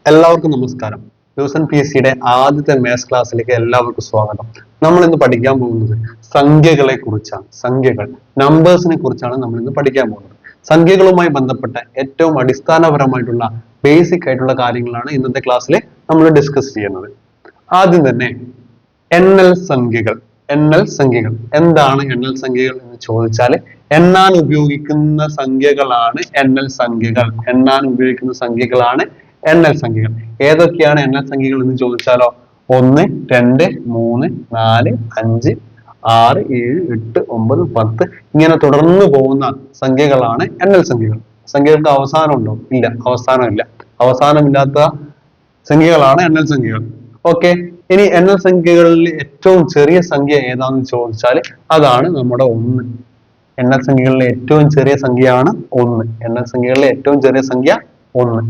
എല്ലാവർക്കും നമസ്കാരം. ലൂസൺ P S സിയുടെ ആദ്യത്തെ മാത്സ് ക്ലാസ്സിലേക്ക് എല്ലാവർക്കും സ്വാഗതം. നമ്മൾ ഇന്ന് പഠിക്കാൻ പോകുന്നത് സംഖ്യകളെ കുറിച്ചാണ്. സംഖ്യകൾ, നമ്പേഴ്സിനെ കുറിച്ചാണ് നമ്മൾ ഇന്ന് പഠിക്കാൻ പോകുന്നത്. സംഖ്യകളുമായി ബന്ധപ്പെട്ട ഏറ്റവും അടിസ്ഥാനപരമായിട്ടുള്ള ബേസിക് ആയിട്ടുള്ള കാര്യങ്ങളാണ് ഇന്നത്തെ ക്ലാസ്സിൽ നമ്മൾ ഡിസ്കസ് ചെയ്യുന്നത്. ആദ്യം തന്നെ എണ്ണൽ സംഖ്യകൾ. എണ്ണൽ സംഖ്യകൾ എന്താണ്? എണ്ണൽ സംഖ്യകൾ എന്ന് ചോദിച്ചാൽ എണ്ണാൻ ഉപയോഗിക്കുന്ന സംഖ്യകളാണ് എണ്ണൽ സംഖ്യകൾ. എണ്ണാൻ ഉപയോഗിക്കുന്ന സംഖ്യകളാണ് എണ്ണൽ സംഖ്യകൾ. ഏതൊക്കെയാണ് എണ്ണൽ സംഖ്യകൾ എന്ന് ചോദിച്ചാലോ 1, 2, 3, 4, 5, 6, 7, 8, 9, 10 ഇങ്ങനെ തുടർന്ന് പോകുന്ന സംഖ്യകളാണ് എണ്ണൽ സംഖ്യകൾ. സംഖ്യകൾക്ക് അവസാനം ഉണ്ടോ? ഇല്ല, അവസാനമില്ല. അവസാനമില്ലാത്ത സംഖ്യകളാണ് എണ്ണൽ സംഖ്യകൾ. ഓക്കെ, ഇനി എണ്ണൽ സംഖ്യകളിൽ ഏറ്റവും ചെറിയ സംഖ്യ ഏതാണെന്ന് ചോദിച്ചാൽ അതാണ് നമ്മുടെ 1. എണ്ണൽ സംഖ്യകളിലെ ഏറ്റവും ചെറിയ സംഖ്യയാണ് 1. എണ്ണൽ സംഖ്യകളിലെ ഏറ്റവും ചെറിയ സംഖ്യ 1.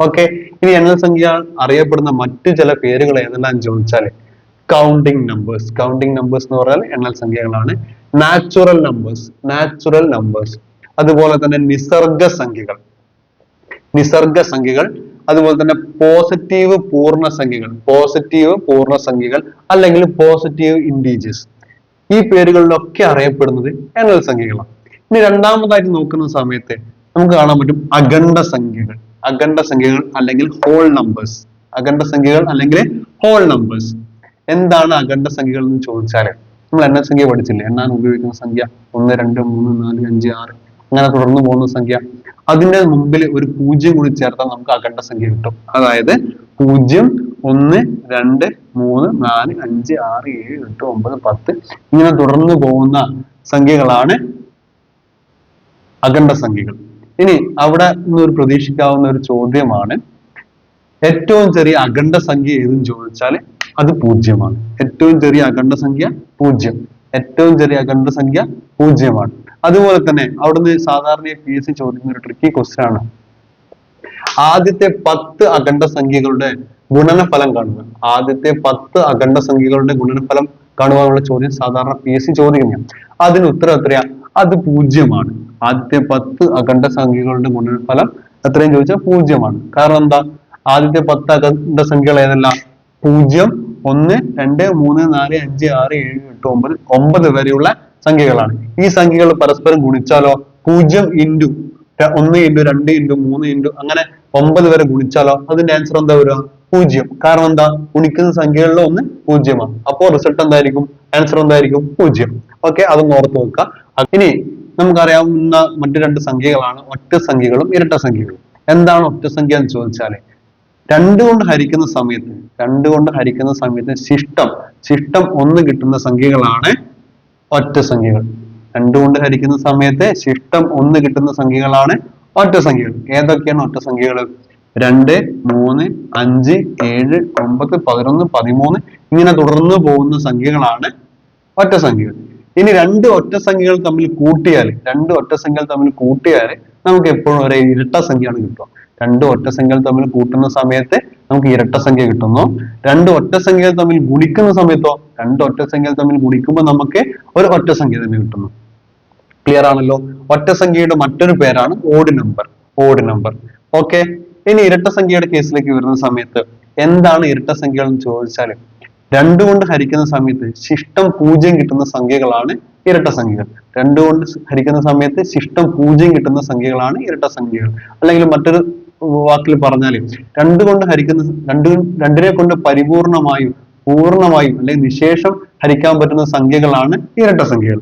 ഓക്കെ, ഇനി എണ്ണൽ സംഖ്യ അറിയപ്പെടുന്ന മറ്റു ചില പേരുകൾ ഏതെല്ലാം ചോദിച്ചാൽ കൗണ്ടിങ് നമ്പേഴ്സ്. കൗണ്ടിങ് നമ്പേഴ്സ് എന്ന് പറഞ്ഞാൽ എണ്ണൽ സംഖ്യകളാണ്. Natural numbers, natural numbers. അതുപോലെ തന്നെ നിസർഗ സംഖ്യകൾ, നിസർഗ സംഖ്യകൾ. അതുപോലെ തന്നെ പോസിറ്റീവ് പൂർണ്ണസംഖ്യകൾ, പോസിറ്റീവ് പൂർണ്ണസംഖ്യകൾ അല്ലെങ്കിൽ പോസിറ്റീവ് ഇൻറ്റീജേഴ്സ്. ഈ പേരുകളിലൊക്കെ അറിയപ്പെടുന്നത് എണ്ണൽ സംഖ്യകളാണ്. ഇനി രണ്ടാമതായിട്ട് നോക്കുന്ന സമയത്ത് നമുക്ക് കാണാൻ പറ്റും അഖണ്ഡ സംഖ്യകൾ. അഖണ്ഡ സംഖ്യകൾ അല്ലെങ്കിൽ ഹോൾ നമ്പേഴ്സ്. അഖണ്ഡ സംഖ്യകൾ അല്ലെങ്കിൽ ഹോൾ നമ്പേഴ്സ്. എന്താണ് അഖണ്ഡ സംഖ്യകൾ എന്ന് ചോദിച്ചാൽ നമ്മൾ എണ്ണൽ സംഖ്യ പഠിച്ചില്ലേ? എണ്ണാൻ ഉപയോഗിക്കുന്ന സംഖ്യ 1, 2, 3, 4, 5, 6 അങ്ങനെ തുടർന്ന് പോകുന്ന സംഖ്യ. അതിന്റെ മുമ്പിൽ ഒരു 0 കൂടി ചേർത്താൽ നമുക്ക് അഖണ്ഡ സംഖ്യ കിട്ടും. അതായത് 0, 1, 2, 3, 4, 5, 6, 7, 8, 9, 10 ഇങ്ങനെ തുടർന്ന് പോകുന്ന സംഖ്യകളാണ് അഖണ്ഡ സംഖ്യകൾ. ഇനി അവിടെ നിന്നൊരു പ്രതീക്ഷിക്കാവുന്ന ഒരു ചോദ്യമാണ് ഏറ്റവും ചെറിയ അഖണ്ഡ സംഖ്യ ഏതെന്ന് ചോദിച്ചാൽ അത് 0 ഏറ്റവും ചെറിയ അഖണ്ഡ സംഖ്യ 0. ഏറ്റവും ചെറിയ അഖണ്ഡ സംഖ്യ 0. അതുപോലെ തന്നെ അവിടുന്ന് സാധാരണ PSC ചോദിക്കുന്ന ഒരു ട്രിക്കി ക്വസ്റ്റ്യൻ ആണ്. ആദ്യത്തെ 10 അഖണ്ഡ സംഖ്യകളുടെ ഗുണനഫലം കാണുക. ആദ്യത്തെ 10 അഖണ്ഡ സംഖ്യകളുടെ ഗുണനഫലം കാണുവാനുള്ള ചോദ്യം സാധാരണ PSC ചോദിക്കുന്നതാണ്. അതിന് ഉത്തരം എത്രയാ? അത് 0. ആദ്യത്തെ 10 അഖണ്ഡ സംഖ്യകളുടെ ഗുണനഫലം എത്രയും ചോദിച്ചാൽ 0. കാരണം എന്താ? ആദ്യത്തെ 10 അഖണ്ഡ സംഖ്യകൾ ഏതെല്ലാം? 0, 1, 2, 3, 4, 5, 6, 7, 8, 9 വരെയുള്ള സംഖ്യകളാണ്. ഈ സംഖ്യകൾ പരസ്പരം ഗുണിച്ചാലോ 0 ഇൻറ്റു 1 ഇൻറ്റു 2 ഇൻറ്റു 3 ഇൻറ്റു അങ്ങനെ 9 വരെ ഗുണിച്ചാലോ അതിന്റെ ആൻസർ എന്താ വരിക? 0. കാരണം എന്താ? ഗുണിക്കുന്ന സംഖ്യകളിൽ ഒന്ന് 0. അപ്പോൾ റിസൾട്ട് എന്തായിരിക്കും? ആൻസർ എന്തായിരിക്കും? 0. ഓക്കെ, അതൊന്ന് ഓർത്ത് വെക്കുക. ഇനി നമുക്കറിയാവുന്ന മറ്റു 2 സംഖ്യകളാണ് ഒറ്റ സംഖ്യകളും ഇരട്ട സംഖ്യകളും. എന്താണ് ഒറ്റ സംഖ്യ എന്ന് ചോദിച്ചാല് 2 കൊണ്ട് ഹരിക്കുന്ന സമയത്ത്, 2 കൊണ്ട് ഹരിക്കുന്ന സമയത്ത് ശിഷ്ടം 1 കിട്ടുന്ന സംഖ്യകളാണ് ഒറ്റ സംഖ്യകൾ. 2 കൊണ്ട് ഹരിക്കുന്ന സമയത്ത് ശിഷ്ടം 1 കിട്ടുന്ന സംഖ്യകളാണ് ഒറ്റ സംഖ്യകൾ. ഏതൊക്കെയാണ് ഒറ്റ സംഖ്യകൾ? 2, 3, 5, 7, 9, 11, 13 ഇങ്ങനെ തുടർന്ന് പോകുന്ന സംഖ്യകളാണ് ഒറ്റ സംഖ്യകൾ. ഇനി 2 ഒറ്റ സംഖ്യകൾ തമ്മിൽ കൂട്ടിയാൽ, 2 ഒറ്റ സംഖ്യകൾ തമ്മിൽ കൂട്ടിയാൽ നമുക്ക് എപ്പോഴും ഒരു ഇരട്ട സംഖ്യയാണ് കിട്ടുക. 2 ഒറ്റ സംഖ്യകൾ തമ്മിൽ കൂട്ടുന്ന സമയത്ത് നമുക്ക് ഇരട്ട സംഖ്യ കിട്ടുന്നു. 2 ഒറ്റ സംഖ്യകൾ തമ്മിൽ ഗുണിക്കുന്ന സമയത്തോ 2 ഒറ്റ സംഖ്യകൾ തമ്മിൽ ഗുണിക്കുമ്പോൾ നമുക്ക് ഒരു ഒറ്റ സംഖ്യ തന്നെ കിട്ടുന്നു. ക്ലിയർ ആണല്ലോ? ഒറ്റ സംഖ്യയുടെ മറ്റൊരു പേരാണ് odd number. Odd number. Okay, ഇനി ഇരട്ട സംഖ്യയുടെ കേസിലേക്ക് വരുന്ന സമയത്ത് എന്താണ് ഇരട്ട സംഖ്യകൾ എന്ന് ചോദിച്ചാൽ 2 കൊണ്ട് ഹരിക്കുന്ന സമയത്ത് ശിഷ്ടം 0 കിട്ടുന്ന സംഖ്യകളാണ് ഇരട്ട സംഖ്യകൾ. 2 കൊണ്ട് ഹരിക്കുന്ന സമയത്ത് ശിഷ്ടം 0 കിട്ടുന്ന സംഖ്യകളാണ് ഇരട്ട സംഖ്യകൾ. അല്ലെങ്കിൽ മറ്റൊരു വാക്കിൽ പറഞ്ഞാൽ 2 കൊണ്ട് ഹരിക്കുന്ന 2നെ കൊണ്ട് പരിപൂർണമായും പൂർണ്ണമായും അല്ലെങ്കിൽ നിശേഷം ഹരിക്കാൻ പറ്റുന്ന സംഖ്യകളാണ് ഇരട്ട സംഖ്യകൾ.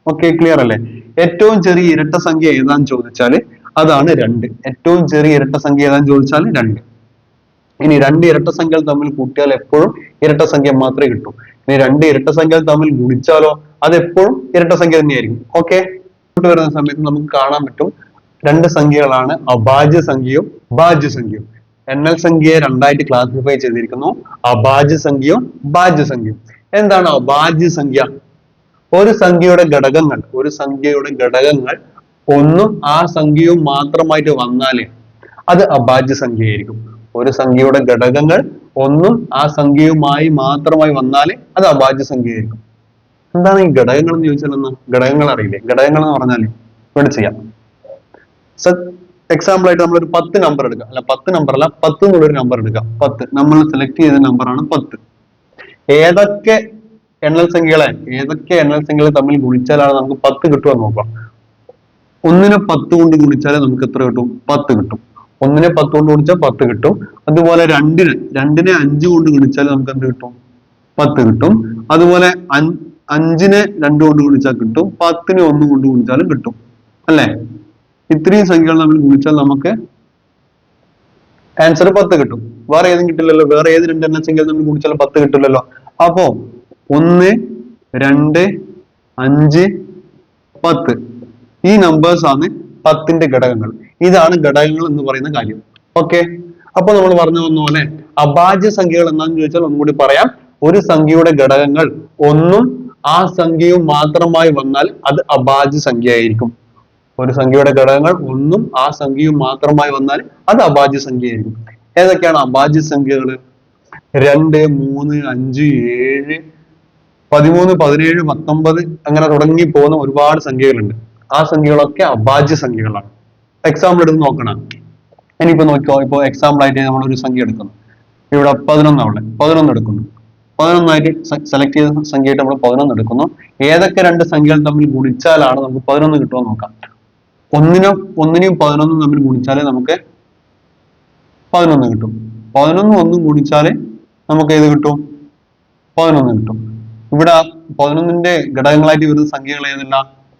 ഓക്കെ, ക്ലിയർ അല്ലേ? ഏറ്റവും ചെറിയ ഇരട്ട സംഖ്യ ഏതാന്ന് ചോദിച്ചാൽ അതാണ് 2. ഏറ്റവും ചെറിയ ഇരട്ട സംഖ്യ ഏതാന്ന് ചോദിച്ചാൽ 2. ഇനി 2 ഇരട്ട സംഖ്യകൾ തമ്മിൽ കൂട്ടിയാൽ എപ്പോഴും ഇരട്ട സംഖ്യ മാത്രമേ കിട്ടൂ. ഇനി 2 ഇരട്ട സംഖ്യകൾ തമ്മിൽ ഗുണിച്ചാലോ അത് എപ്പോഴും ഇരട്ട സംഖ്യ തന്നെയായിരിക്കും. ഓക്കെ, വരുന്ന സമയത്ത് നമുക്ക് കാണാൻ പറ്റും 2 സംഖ്യകളാണ് അഭാജ്യ സംഖ്യയും ഭാജ്യ സംഖ്യയും. എണ്ണൽ സംഖ്യയെ 2ആയിട്ട് ക്ലാസിഫൈ ചെയ്തിരിക്കുന്നു, അഭാജ്യ സംഖ്യയും ഭാജ്യ സംഖ്യയും. എന്താണ് അഭാജ്യ സംഖ്യ? ഒരു സംഖ്യയുടെ ഘടകങ്ങൾ ഒന്നും ആ സംഖ്യയും മാത്രമായിട്ട് വന്നാല് അത് അഭാജ്യ സംഖ്യയായിരിക്കും. ഒരു സംഖ്യയുടെ ഘടകങ്ങൾ ഒന്നും ആ സംഖ്യയുമായി മാത്രമായി വന്നാല് അത് അഭാജ്യ സംഖ്യയായിരിക്കും. എന്താണ് ഈ ഘടകങ്ങൾ എന്ന് ചോദിച്ചാൽ ഘടകങ്ങൾ അറിയില്ലേ? ഘടകങ്ങൾ എന്ന് പറഞ്ഞാല് ഇവിടെ ചെയ്യാം. എക്സാമ്പിൾ ആയിട്ട് നമ്മളൊരു 10 നമ്പർ എടുക്കുക, അല്ല 10 നമ്പർ അല്ല 10 എന്നുള്ളൊരു നമ്പർ എടുക്കുക. 10 നമ്മൾ സെലക്ട് ചെയ്ത നമ്പറാണ് 10. ഏതൊക്കെ എണ്ണൽ സംഖ്യകളെ തമ്മിൽ ഗുണിച്ചാലാണ് നമുക്ക് 10 കിട്ടുക നോക്കാം. ഒന്നിനെ 10 കൊണ്ട് ഗുണിച്ചാൽ നമുക്ക് എത്ര കിട്ടും? 10 കിട്ടും. ഒന്നിനെ 10 കൊണ്ട് ഗുണിച്ചാൽ 10 കിട്ടും. അതുപോലെ രണ്ടിനെ 5 കൊണ്ട് ഗുണിച്ചാൽ നമുക്ക് എന്ത് കിട്ടും? 10 കിട്ടും. അതുപോലെ 5നെ 2 കൊണ്ട് ഗുണിച്ചാൽ കിട്ടും. 10നെ 1 കൊണ്ട് ഗുണിച്ചാലും കിട്ടും, അല്ലെ? ഇത്രയും സംഖ്യകൾ തമ്മിൽ ഗുണിച്ചാൽ നമുക്ക് ആൻസർ 10 കിട്ടും. വേറെ ഏതും കിട്ടില്ലല്ലോ. വേറെ ഏത് രണ്ടെണ്ണ സംഖ്യകൾ തമ്മിൽ ഗുണിച്ചാലും 10 കിട്ടില്ലല്ലോ. അപ്പോ 1, 2, 5, 10 ഈ നമ്പേഴ്സ് ആണ് 10ന്റെ ഘടകങ്ങൾ. ഇതാണ് ഘടകങ്ങൾ എന്ന് പറയുന്ന കാര്യം. ഓക്കെ, അപ്പൊ നമ്മൾ പറഞ്ഞു വന്ന പോലെ അഭാജ്യ സംഖ്യകൾ എന്താണെന്ന് ചോദിച്ചാൽ ഒന്നുകൂടി പറയാം. ഒരു സംഖ്യയുടെ ഘടകങ്ങൾ ഒന്നും ആ സംഖ്യയും മാത്രമായി വന്നാൽ അത് അഭാജ്യ സംഖ്യ ആയിരിക്കും. ഒരു സംഖ്യയുടെ ഘടകങ്ങൾ ഒന്നും ആ സംഖ്യയും മാത്രമായി വന്നാൽ അത് അഭാജ്യ സംഖ്യ ആയിരിക്കും. ഏതൊക്കെയാണ് അഭാജ്യ സംഖ്യകൾ? 2, 3, 5, 7, 13, 17, 19 അങ്ങനെ തുടങ്ങി പോകുന്ന ഒരുപാട് സംഖ്യകളുണ്ട്. ആ സംഖ്യകളൊക്കെ അഭാജ്യ സംഖ്യകളാണ്. എക്സാമ്പിൾ എടുത്ത് നോക്കണം. ഇനിയിപ്പോ നോക്കിക്കോ, ഇപ്പൊ എക്സാമ്പിൾ ആയിട്ട് നമ്മൾ ഒരു സംഖ്യ എടുക്കുന്നു. ഇവിടെ 11 11 എടുക്കുന്നു. 11 സെലക്ട് ചെയ്ത സംഖ്യയായിട്ട് നമ്മൾ 11 എടുക്കുന്നു. ഏതൊക്കെ രണ്ട് സംഖ്യകൾ തമ്മിൽ ഗുണിച്ചാലാണ് നമുക്ക് 11 കിട്ടുമെന്ന് നോക്കാം. ഒന്നിനെയും 11 തമ്മിൽ ഗുണിച്ചാലേ നമുക്ക് 11 കിട്ടും. 11 1 ഗുണിച്ചാലേ നമുക്ക് ഏത് കിട്ടും? 11 കിട്ടും. ഇവിടെ 11ന്റെ ഘടകങ്ങളായിട്ട് വരുന്ന സംഖ്യകൾ ഏതല്ല?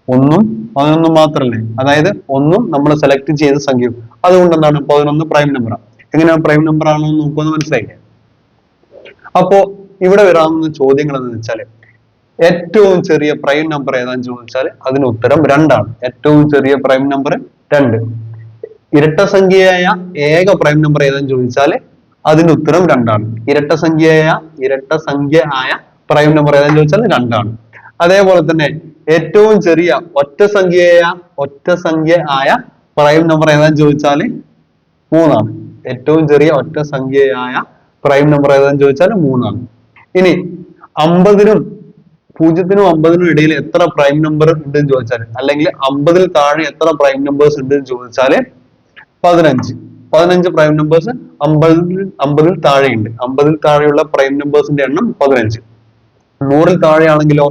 1 11 മാത്രല്ലേ. അതായത് 1 നമ്മൾ സെലക്ട് ചെയ്ത സംഖ്യയും. അതുകൊണ്ട് എന്താണ് 11 പ്രൈം നമ്പറാണ്. എങ്ങനെയാണ് പ്രൈം നമ്പർ ആണോ എന്ന് നോക്കുമെന്ന് മനസ്സിലായില്ലേ? അപ്പോ ഇവിടെ വരാവുന്ന ചോദ്യങ്ങൾ എന്ന് വെച്ചാല് ഏറ്റവും ചെറിയ പ്രൈം നമ്പർ ഏതാന്ന് ചോദിച്ചാൽ അതിന് ഉത്തരം 2 ആണ്. ഏറ്റവും ചെറിയ പ്രൈം നമ്പർ 2. ഇരട്ട സംഖ്യയായ ഏക പ്രൈം നമ്പർ ഏതാന്ന് ചോദിച്ചാൽ അതിന് ഉത്തരം 2 ആണ്. ഇരട്ട സംഖ്യ ആയ പ്രൈം നമ്പർ ഏതാന്ന് ചോദിച്ചാൽ 2 ആണ്. അതേപോലെ തന്നെ ഏറ്റവും ചെറിയ ഒറ്റ സംഖ്യ ആയ പ്രൈം നമ്പർ ഏതാന്ന് ചോദിച്ചാൽ 3 ആണ്. ഏറ്റവും ചെറിയ ഒറ്റ സംഖ്യയായ പ്രൈം നമ്പർ ഏതാന്ന് ചോദിച്ചാൽ 3 ആണ്. ഇനി 50നും 50നും ഇടയിൽ എത്ര പ്രൈം നമ്പർ ഉണ്ട് എന്ന് ചോദിച്ചാൽ, അല്ലെങ്കിൽ 50ൽ താഴെ എത്ര പ്രൈം നമ്പേഴ്സ് ഉണ്ട് എന്ന് ചോദിച്ചാൽ 15 പ്രൈം നമ്പേഴ്സ് 50ൽ താഴെയുണ്ട്. 50ൽ താഴെയുള്ള പ്രൈം നമ്പേഴ്സിന്റെ എണ്ണം 15. 100ൽ താഴെയാണെങ്കിലോ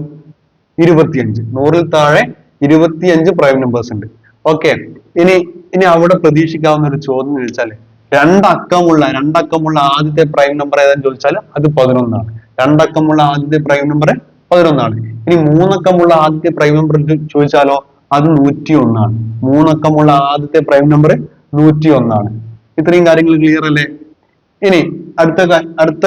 25. 100ൽ താഴെ 25 പ്രൈം നമ്പേഴ്സ് ഉണ്ട്. ഓക്കെ, ഇനി അവിടെ പ്രതീക്ഷിക്കാവുന്ന ഒരു ചോദ്യം എന്ന് വെച്ചാൽ രണ്ടക്കമുള്ള ആദ്യത്തെ പ്രൈം നമ്പർ ഏതാന്ന് ചോദിച്ചാൽ അത് 11 ആണ്. രണ്ടക്കമുള്ള ആദ്യത്തെ പ്രൈം നമ്പർ 11 ആണ്. ഇനി 3 അക്കമുള്ള ആദ്യത്തെ പ്രൈം നമ്പർ ചോദിച്ചാലോ അത് 101 ആണ്. 3 അക്കമുള്ള ആദ്യത്തെ പ്രൈം നമ്പർ 101 ആണ്. ഇത്രയും കാര്യങ്ങൾ ക്ലിയർ അല്ലേ? ഇനി അടുത്ത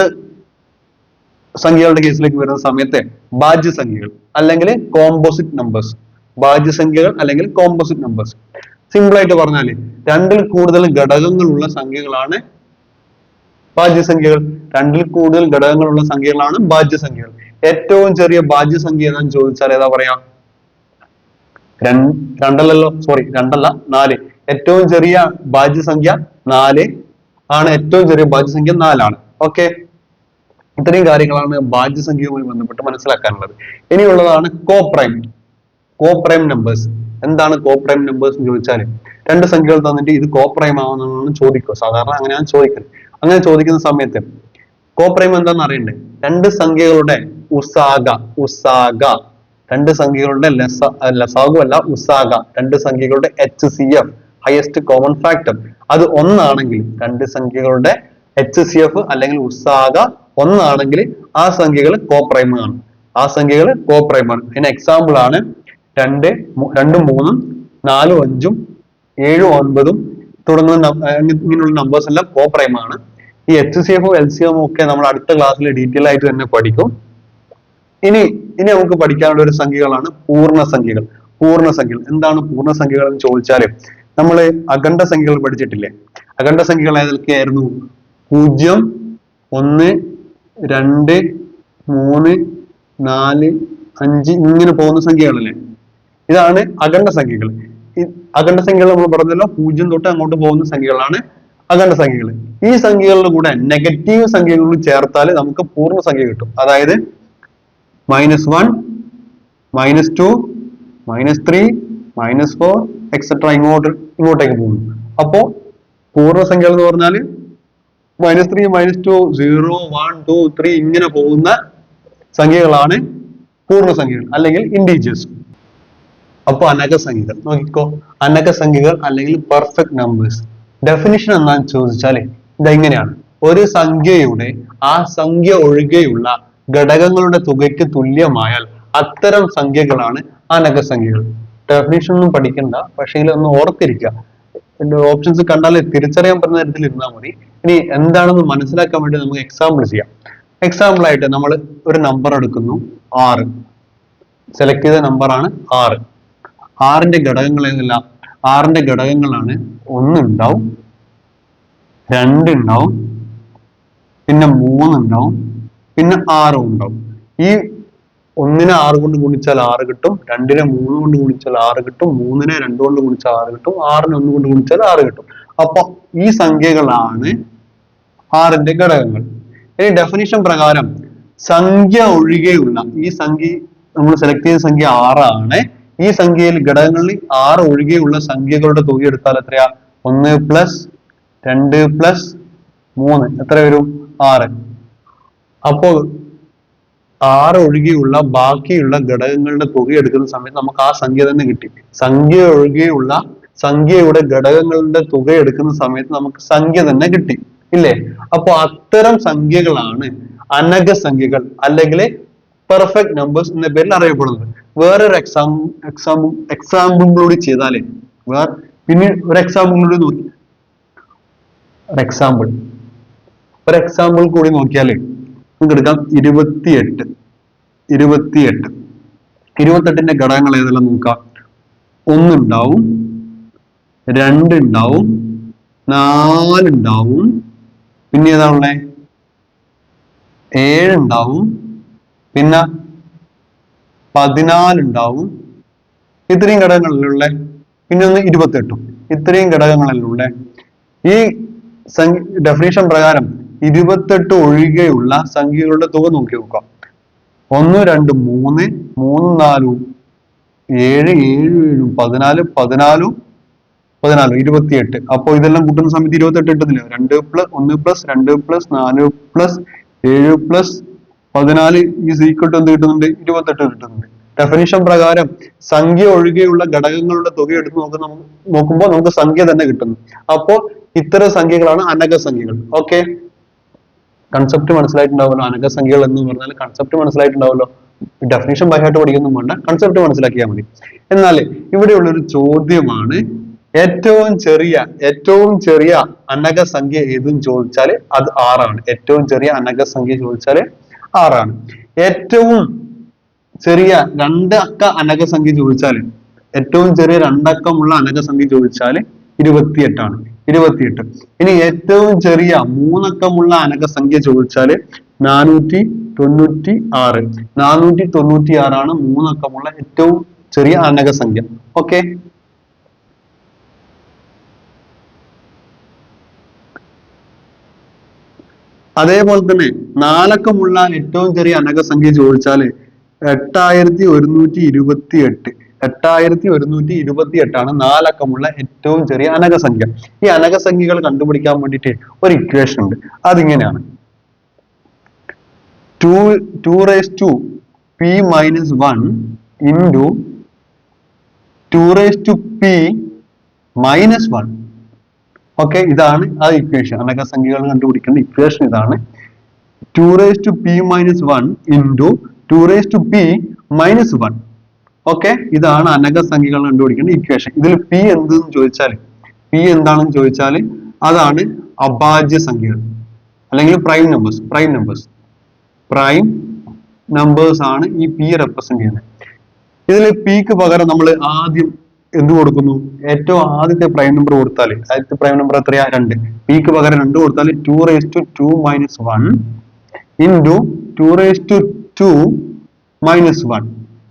സംഖ്യകളുടെ കേസിലേക്ക് വരുന്ന സമയത്ത് ഭാജ്യസംഖ്യകൾ അല്ലെങ്കിൽ കോമ്പോസിറ്റ് നമ്പേഴ്സ്. ഭാജ്യസംഖ്യകൾ അല്ലെങ്കിൽ കോമ്പോസിറ്റ് നമ്പേഴ്സ്. സിമ്പിൾ ആയിട്ട് പറഞ്ഞാല് 2ൽ കൂടുതൽ ഘടകങ്ങളുള്ള സംഖ്യകളാണ് ഭാജ്യസംഖ്യകൾ. 2ൽ കൂടുതൽ ഘടകങ്ങളുള്ള സംഖ്യകളാണ് ഭാജ്യസംഖ്യകൾ. ഏറ്റവും ചെറിയ ഭാജ്യസംഖ്യ ഏതാന്ന് ചോദിച്ചാൽ ഏതാ പറയാ? 4. ഏറ്റവും ചെറിയ ഭാജ്യസംഖ്യ 4 ആണ്. ഏറ്റവും ചെറിയ ഭാജ്യസംഖ്യ 4 ആണ്. ഓക്കെ, ഇത്രയും കാര്യങ്ങളാണ് ഭാജ്യസംഖ്യയുമായി ബന്ധപ്പെട്ട് മനസ്സിലാക്കാനുള്ളത്. ഇനിയുള്ളതാണ് കോപ്രൈം നമ്പേഴ്സ്. എന്താണ് കോപ്രൈം നമ്പേഴ്സ് എന്ന് ചോദിച്ചാൽ, രണ്ട് സംഖ്യകൾ തന്നിട്ട് ഇത് കോപ്രൈം ആവുന്നതെന്ന് ചോദിക്കുക. സാധാരണ അങ്ങനെയാണ് ചോദിക്കുന്നത്. അങ്ങനെ ചോദിക്കുന്ന സമയത്ത് കോപ്രൈം എന്താണെന്ന് അറിയണ്ടേ? രണ്ട് സംഖ്യകളുടെ ഉസാഗ, രണ്ട് സംഖ്യകളുടെ ലസാഗുവല്ല ഉസാഗ, രണ്ട് സംഖ്യകളുടെ HCF ഹയസ്റ്റ് കോമൺ ഫാക്ടർ അത് 1 ആണെങ്കിൽ, രണ്ട് സംഖ്യകളുടെ HCF അല്ലെങ്കിൽ ഉസാഗ 1 ആണെങ്കിൽ ആ സംഖ്യകൾ കോപ്രൈം ആണ്. അതിന് എക്സാമ്പിൾ ആണ് 2, 3, 4, 5, 7, 9 തുടങ്ങുന്ന ഇങ്ങനെയുള്ള നമ്പേഴ്സ് എല്ലാം കോപ്രൈം ആണ്. ഈ HCF LCM ഒക്കെ നമ്മൾ അടുത്ത ക്ലാസ്സിൽ ഡീറ്റെയിൽ ആയിട്ട് തന്നെ പഠിക്കും. ഇനി നമുക്ക് പഠിക്കാനുള്ള ഒരു സംഖ്യകളാണ് പൂർണ്ണസംഖ്യകൾ. എന്താണ് പൂർണ്ണസംഖ്യകൾ എന്ന് ചോദിച്ചാല്, നമ്മൾ അഖണ്ഡ സംഖ്യകൾ പഠിച്ചിട്ടില്ലേ? അഖണ്ഡ സംഖ്യകൾ ഏതൊക്കെയായിരുന്നു? 0, 1, 2, 3, 4, 5 ഇങ്ങനെ പോകുന്ന സംഖ്യകളല്ലേ? ഇതാണ് അഖണ്ഡ സംഖ്യകൾ. അഖണ്ഡ സംഖ്യകൾ നമ്മൾ പറഞ്ഞല്ലോ, 0 തൊട്ട് അങ്ങോട്ട് പോകുന്ന സംഖ്യകളാണ് അഖണ്ഡ സംഖ്യകൾ. ഈ സംഖ്യകളുടെ കൂടെ നെഗറ്റീവ് സംഖ്യകൾ ചേർത്താൽ നമുക്ക് പൂർണ്ണസംഖ്യ കിട്ടും. അതായത് -1, -2, -3, -4 എക്സെട്ര ഇങ്ങോട്ടേക്ക് പോകുന്നു. അപ്പോ പൂർണ്ണസംഖ്യകൾ എന്ന് പറഞ്ഞാൽ -3 -2 0 1 2 3 ഇങ്ങനെ പോകുന്ന സംഖ്യകളാണ് പൂർണ്ണസംഖ്യകൾ അല്ലെങ്കിൽ ഇൻഡിജേഴ്സ്. അപ്പൊ അനകസംഖ്യകൾ നോക്കിക്കോ, അനകസംഖ്യകൾ അല്ലെങ്കിൽ പെർഫെക്റ്റ് നമ്പേഴ്സ് ഡെഫിനിഷൻ എന്താണെന്ന് ചോദിച്ചാൽ ഇതെങ്ങനെയാണ്: ഒരു സംഖ്യയുടെ ആ സംഖ്യ ഒഴികെയുള്ള ഘടകങ്ങളുടെ തുകയ്ക്ക് തുല്യമായാൽ അത്തരം സംഖ്യകളാണ് അനകസംഖ്യകൾ. ഡെഫിനിഷൻ ഒന്നും പഠിക്കണ്ട, പക്ഷേ ഒന്ന് ഓർത്തിരിക്കുക. ഓപ്ഷൻസ് കണ്ടാൽ തിരിച്ചറിയാൻ പറ്റുന്ന തരത്തിൽ ഇരുന്നാൽ മതി. ഇനി എന്താണെന്ന് മനസ്സിലാക്കാൻ വേണ്ടി നമുക്ക് എക്സാമ്പിൾ ചെയ്യാം. എക്സാമ്പിൾ ആയിട്ട് നമ്മൾ ഒരു നമ്പർ എടുക്കുന്നു, 6. സെലക്ട് ചെയ്ത നമ്പറാണ് 6. 6ന്റെ ഘടകങ്ങൾ ഏതെല്ലാം? 6ന്റെ ഘടകങ്ങളാണ് 1 ഉണ്ടാവും, 2 ഉണ്ടാവും, പിന്നെ 3 ഉണ്ടാവും, പിന്നെ 6 ഉണ്ടാവും. ഈ 1നെ 6 കൊണ്ട് ഗുണിച്ചാൽ 6 കിട്ടും, 2നെ 3 കൊണ്ട് ഗുണിച്ചാൽ 6 കിട്ടും, 3നെ 2 കൊണ്ട് ഗുണിച്ചാൽ 6 കിട്ടും, 6നെ 1 കൊണ്ട് ഗുണിച്ചാൽ 6 കിട്ടും. അപ്പൊ ഈ സംഖ്യകളാണ് 6ന്റെ ഘടകങ്ങൾ. ഇനി ഡെഫിനിഷൻ പ്രകാരം സംഖ്യ ഒഴികെയുള്ള ഈ സംഖ്യ നമ്മൾ സെലക്ട് ചെയ്ത സംഖ്യ 6 ആണ്. ഈ സംഖ്യയിൽ ഘടകങ്ങളിൽ 6 ഒഴികെയുള്ള സംഖ്യകളുടെ തുക എടുത്താൽ എത്രയാ? 1 + 2 + 3 എത്ര വരും? 6. അപ്പോൾ 6 ഒഴികെയുള്ള ബാക്കിയുള്ള ഘടകങ്ങളുടെ തുക എടുക്കുന്ന സമയത്ത് നമുക്ക് ആ സംഖ്യ തന്നെ കിട്ടി. സംഖ്യ ഒഴികെയുള്ള സംഖ്യയുടെ ഘടകങ്ങളുടെ തുക എടുക്കുന്ന സമയത്ത് നമുക്ക് സംഖ്യ തന്നെ കിട്ടി, ഇല്ലേ? അപ്പൊ അത്തരം സംഖ്യകളാണ് അനകസംഖ്യകൾ അല്ലെങ്കിൽ പെർഫെക്റ്റ് നമ്പേഴ്സ് എന്ന പേരിൽ അറിയപ്പെടുന്നത്. വേറൊരു എക്സാമ്പിൾ കൂടി ചെയ്താലേ പിന്നെ ഒരു എക്സാമ്പിൾ കൂടി നോക്കി ഒരു എക്സാമ്പിൾ കൂടി നോക്കിയാലേ നമുക്ക് എടുക്കാം. 28ന്റെ ഘടകങ്ങൾ ഏതെല്ലാം നോക്കാം. 1 ഉണ്ടാവും, 2 ഉണ്ടാവും, 4 ഉണ്ടാവും, പിന്നെ ഏതാണുള്ളേ? 7 ഉണ്ടാവും, പിന്നെ 14 ഉണ്ടാവും. ഇത്രയും ഘടകങ്ങളിലുള്ള പിന്നെ ഒന്ന് 28ഉം. ഇത്രയും ഘടകങ്ങളിലുള്ള ഈ ഡെഫിനിഷൻ പ്രകാരം 28 ഒഴികെയുള്ള സംഖ്യകളുടെ തുക നോക്കി നോക്കാം. 1 2 3 3 4 7 7 7 14 14 28. അപ്പൊ ഇതെല്ലാം കൂട്ടുന്ന സമയത്ത് 28 കിട്ടുന്നില്ല. 2 + 1 + 2 + 4 + 7 + 14 ഈസ് ഈക്വൽ ടു എന്ത് കിട്ടുന്നുണ്ട്? 28 കിട്ടുന്നുണ്ട്. ഡെഫിനിഷൻ പ്രകാരം സംഖ്യ ഒഴികെയുള്ള ഘടകങ്ങളുടെ തുക എടുത്ത് നോക്കുമ്പോൾ നമുക്ക് സംഖ്യ തന്നെ കിട്ടുന്നു. അപ്പോൾ ഇത്തരം സംഖ്യകളാണ് അനകസംഖ്യകൾ. Okay, concept മനസ്സിലായിട്ടുണ്ടാവുമല്ലോ. അനകസംഖ്യകൾ എന്ന് പറഞ്ഞാൽ കൺസെപ്റ്റ് മനസ്സിലായിട്ടുണ്ടാവുമല്ലോ. ഡെഫിനിഷൻ ബൈഹാർട്ട് പഠിക്കൊന്നും വേണ്ട, കൺസെപ്റ്റ് മനസ്സിലാക്കിയാൽ മതി. എന്നാൽ ഇവിടെയുള്ള ഒരു ചോദ്യമാണ് ഏറ്റവും ചെറിയ അനകസംഖ്യ ഏതെന്ന് ചോദിച്ചാൽ അത് 6 ആണ്. ഏറ്റവും ചെറിയ അനകസംഖ്യ ചോദിച്ചാൽ 6 ആണ്. ഏറ്റവും ചെറിയ 2 അക്ക അനകസംഖ്യ ചോദിച്ചാൽ ഏറ്റവും ചെറിയ 2 അക്കമുള്ള അനകസംഖ്യ ചോദിച്ചാൽ 28 ആണ്. 28. ഇനി ഏറ്റവും ചെറിയ 3 അക്കമുള്ള അനകസംഖ്യ ചോദിച്ചാൽ 496. 496 ആണ് 3 അക്കമുള്ള ഏറ്റവും ചെറിയ അനകസംഖ്യ. ഓക്കെ, അതേപോലെ തന്നെ 4 അക്കമുള്ള ഏറ്റവും ചെറിയ അനകസംഖ്യ ചോദിച്ചാൽ 8128. 8128 ആണ് 4 അക്കമുള്ള ഏറ്റവും ചെറിയ അനകസംഖ്യ. ഈ അനകസംഖ്യകൾ കണ്ടുപിടിക്കാൻ വേണ്ടിയിട്ട് ഒരു ഇക്വേഷൻ ഉണ്ട്. അതിങ്ങനെയാണ്: 2p - 1 into 2p - 1. ഓക്കെ, ഇതാണ് ആ ഇക്വേഷൻ. അനകസംഖ്യകൾ കണ്ടുപിടിക്കേണ്ട ഇക്വേഷൻ ഇതാണ്. 2p - 1 into 2p - 1. ഓക്കെ, ഇതാണ് അനകസംഖ്യകൾ കണ്ടുപിടിക്കേണ്ട ഇക്വേഷൻ. ഇതിൽ p എന്തെന്ന് ചോദിച്ചാൽ p എന്താണെന്ന് ചോദിച്ചാൽ അതാണ് അഭാജ്യ സംഖ്യകൾ അല്ലെങ്കിൽ പ്രൈം നമ്പേഴ്സ് ആണ് ഈ p റെപ്രസെന്റ് ചെയ്യുന്നത്. ഇതിൽ p ക്ക് പകരം നമ്മൾ ആദ്യം എന്ത് കൊടുക്കുന്നു? ഏറ്റവും ആദ്യത്തെ പ്രൈം നമ്പർ കൊടുത്താൽ ആദ്യത്തെ പ്രൈം നമ്പർ എത്രയാ? 2. p ക്ക് പകരം 2 കൊടുത്താൽ 2^2 - 1 into 2^2 - 1.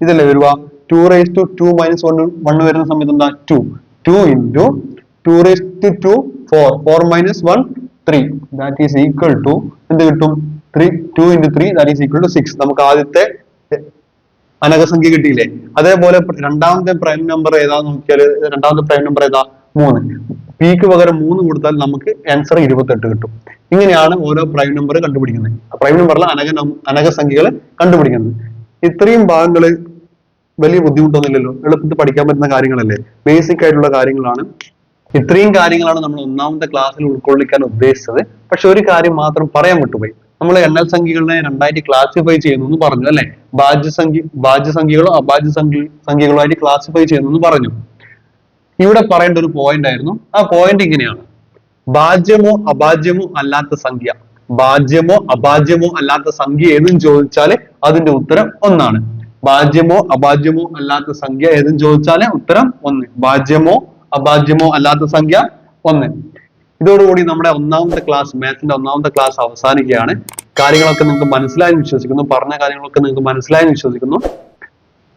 ഇതല്ലേ വരുക? 2^2 - 1 വരുന്ന സമയത്ത് എന്താ? 2 into 2^2 4 4 - 1 3. That is equal to എന്ത് കിട്ടും? 2 into 3 that is equal to 6. നമുക്ക് ആദ്യത്തെ അനകസംഖ്യ കിട്ടിയില്ലേ? അതേപോലെ രണ്ടാമത്തെ പ്രൈം നമ്പർ ഏതാന്ന് നോക്കിയാൽ രണ്ടാമത്തെ പ്രൈം നമ്പർ ഏതാ? 3. പിക്ക് പകരം 3 കൊടുത്താൽ നമുക്ക് ആൻസർ 28 കിട്ടും. ഇങ്ങനെയാണ് ഓരോ പ്രൈം നമ്പർ കണ്ടുപിടിക്കുന്നത്. പ്രൈം നമ്പറിലെ അനക സംഖ്യകൾ കണ്ടുപിടിക്കുന്നത്. ഇത്രയും ഭാഗങ്ങൾ വലിയ ബുദ്ധിമുട്ടൊന്നുമില്ലല്ലോ, എളുപ്പത്തിൽ പഠിക്കാൻ പറ്റുന്ന കാര്യങ്ങളല്ലേ, ബേസിക് ആയിട്ടുള്ള കാര്യങ്ങളാണ്. ഇത്രയും കാര്യങ്ങളാണ് നമ്മൾ ഒന്നാമത്തെ ക്ലാസ്സിൽ ഉൾക്കൊള്ളിക്കാൻ ഉദ്ദേശിച്ചത്. പക്ഷെ ഒരു കാര്യം മാത്രം പറയാൻ വിട്ടുപോയി. നമ്മൾ എണ്ണൽ സംഖ്യകളെ രണ്ടായിട്ട് ക്ലാസിഫൈ ചെയ്യുന്നു എന്ന് പറഞ്ഞു അല്ലെ. ഭാജ്യസംഖ്യകളോ സംഖ്യകളോ ആയിട്ട് ക്ലാസിഫൈ ചെയ്യുന്നു എന്ന് പറഞ്ഞു. ഇവിടെ പറയേണ്ട ഒരു പോയിന്റ് ആയിരുന്നു. ആ പോയിന്റ് ഇങ്ങനെയാണ്: ഭാജ്യമോ അഭാജ്യമോ അല്ലാത്ത സംഖ്യ, ഭാജ്യമോ അഭാജ്യമോ അല്ലാത്ത സംഖ്യ ഏതെന്ന് ചോദിച്ചാല് അതിന്റെ ഉത്തരം 1 ആണ്. ഭാജ്യമോ അഭാജ്യമോ അല്ലാത്ത സംഖ്യ ഏതെന്ന് ചോദിച്ചാല് ഉത്തരം 1. ഭാജ്യമോ അഭാജ്യമോ അല്ലാത്ത സംഖ്യ 1. ഇതോടുകൂടി നമ്മുടെ ഒന്നാമത്തെ ക്ലാസ്, മാത്സിന്റെ ഒന്നാമത്തെ ക്ലാസ് അവസാനിക്കുകയാണ്. കാര്യങ്ങളൊക്കെ നിങ്ങൾക്ക് മനസ്സിലായെന്ന് വിശ്വസിക്കുന്നു. പറഞ്ഞ കാര്യങ്ങളൊക്കെ നിങ്ങൾക്ക് മനസ്സിലായെന്ന് വിശ്വസിക്കുന്നു.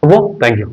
അപ്പോൾ താങ്ക് യു.